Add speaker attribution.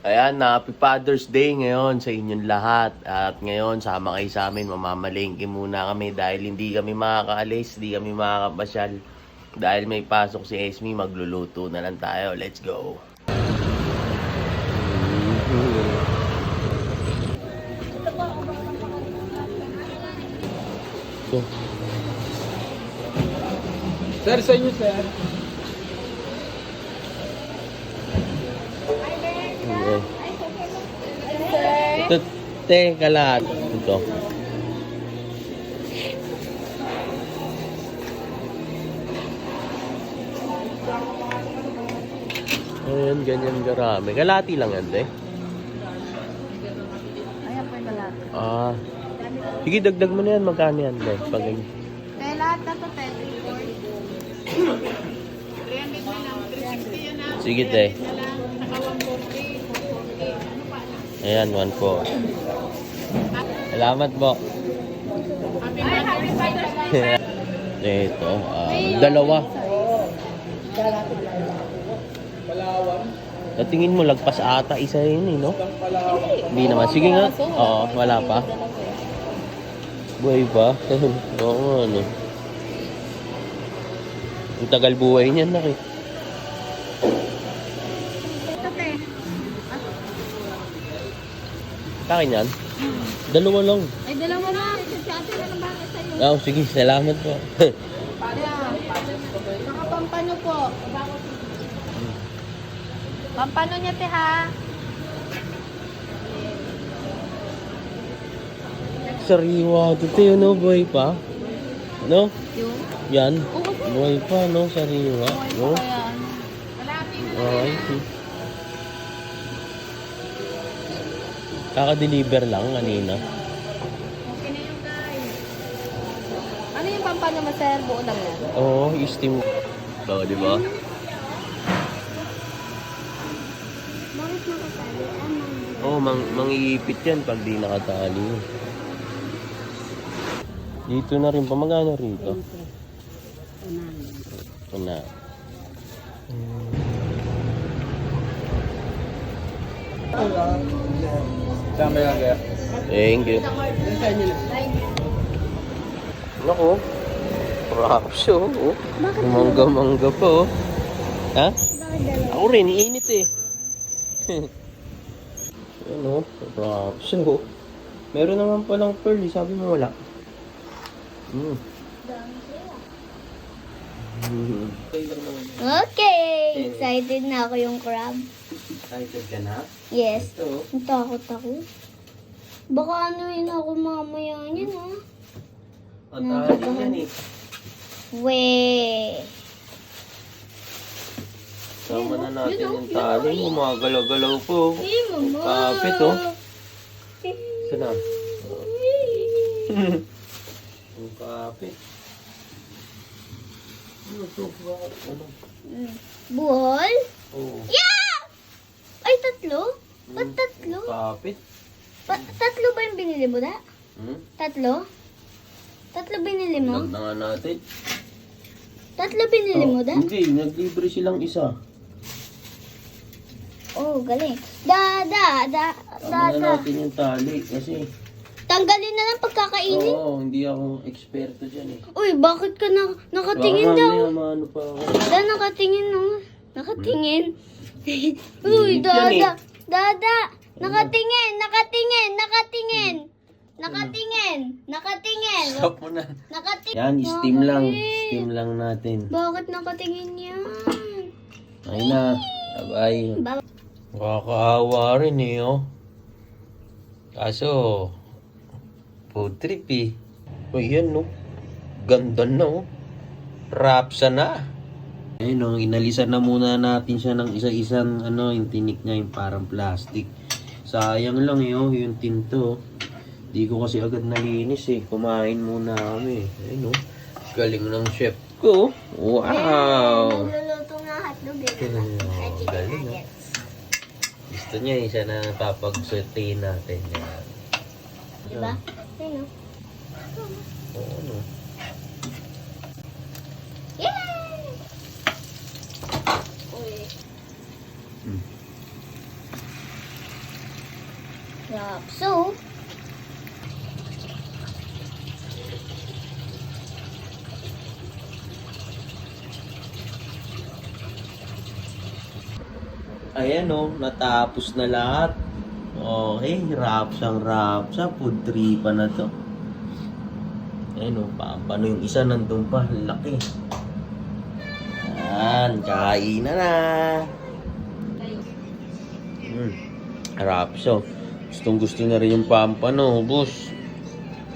Speaker 1: Ayan, Happy Father's Day ngayon sa inyong lahat. At ngayon, sama kayo sa amin. Mamamalengke muna kami dahil hindi kami makakaalis, hindi kami makakapasyal. Dahil may pasok si Esme, magluluto na lang tayo. Let's go!
Speaker 2: Sir, sa inyo, sir.
Speaker 1: Ito, teka lahat. Ito. Ayan, ganyan karami. Kalati lang yan, te.
Speaker 3: Ayan po yung lahat.
Speaker 1: Ah. Sige, dagdag mo na yan. Magkano yan, te? Pag
Speaker 3: Kaya lahat na to, 10.
Speaker 1: sige, te. Ayan, 1 po. Salamat po. Ito, dalawa. Sa tingin mo, lagpas ata isa yun eh, no? Hindi naman. Sige nga. Oo, wala pa. Buhay pa? Oo, ano. Ang tagal buhay niyan, nakit. Kakin yan? Dalawa lang.
Speaker 3: Ay, dalawa na. Si ate na lang bakit sa'yo.
Speaker 1: Oh, sige, salamat po.
Speaker 3: Saka pampano po. Pampano niya, te, ha?
Speaker 1: Sariwa. Ito yun, no? Buhay pa. No?
Speaker 3: Yung?
Speaker 1: Yan.
Speaker 3: Oo,
Speaker 1: Buhay pa, no? Sariwa. No?
Speaker 3: kaya ano.
Speaker 1: Alright. Kaka-deliver lang kanina.
Speaker 3: Okay na yung guys. Ano yung pampano mo, sir? Buo lang yan.
Speaker 1: Oo, i-steam. Oo, di ba?
Speaker 3: Bakit nakatali?
Speaker 1: Oo, mangiipit yan pag di nakatali. Dito na rin pa. Magkano rito? Ito na.
Speaker 2: Sama lang kaya.
Speaker 1: Thank you. Naku. Props, oh. Mangga-mangga pa, oh. Ha? Ako rin, iinit eh. Ano? Props, oh. Meron naman palang pearl, sabi mo wala.
Speaker 3: Okay! Excited na ako yung crab.
Speaker 1: Excited ka na?
Speaker 3: Yes.
Speaker 1: Ito.
Speaker 3: Natakot ako. Baka anuin ako mamaya niyan, ha?
Speaker 1: Matali yan eh.
Speaker 3: Weh.
Speaker 1: Sama na natin yung tali. Yung mga galaw-galaw po.
Speaker 3: Hey, mama.
Speaker 1: Kapit, oh. Sana. Ang kapit. Ano ito? Ano?
Speaker 3: Buhol?
Speaker 1: Oo.
Speaker 3: Yeah! Ay, tatlo? Ba't tatlo?
Speaker 1: Kapit.
Speaker 3: Tatlo ba yung binili mo na? Tatlo? Tatlo binili mo?
Speaker 1: Lag na nga natin.
Speaker 3: Tatlo binili mo da?
Speaker 1: Hindi, naglibre silang isa.
Speaker 3: Oh, galing. Tama
Speaker 1: na natin yung tali kasi.
Speaker 3: Tanggalin na lang pagkakainin.
Speaker 1: Oo, hindi ako eksperto dyan eh.
Speaker 3: Uy, bakit ka nakatingin
Speaker 1: Baka
Speaker 3: daw?
Speaker 1: mamaya maano pa ako.
Speaker 3: Nakatingin no? Nakatingin. Uy,
Speaker 1: Init yan eh.
Speaker 3: Dada. Nakatingin. Nakatingin.
Speaker 1: Stop mo na.
Speaker 3: Nakatingin.
Speaker 1: Yan, steam lang.
Speaker 3: Bakit?
Speaker 1: Steam lang natin.
Speaker 3: Bakit nakatingin yan?
Speaker 1: Ay na. Bye.
Speaker 3: Ba-
Speaker 1: Nakakaawa rin eh, oh. Kaso, food trip eh. Uy, yan, no? Ganda na, oh. Rapsa na. Ayun, no? Inalisan na muna natin siya ng isa-isang, ano, yung tinik niya, yung parang plastic. Sayang lang, eh, oh, yung tinto. Di ko kasi agad nalinis, eh. Kumain muna kami. Ayun, no? Galing ng chef ko. Wow!
Speaker 3: Nagluluto nga hotdog eh.
Speaker 1: Oh, galing, no? Gusto niya eh, siya na papag-saute natin yan.
Speaker 3: Diba? Ayun, no?
Speaker 1: Oo, ano.
Speaker 3: Yay! Uy. Rapso.
Speaker 1: Ayan o, natapos na lahat. Okay, rapsa, food tripa na to. Ayan o, pampano yung isa nandun pa, laki. Ayan, kain na na. Rapsa. Gustong gusto na rin yung pampano, boss.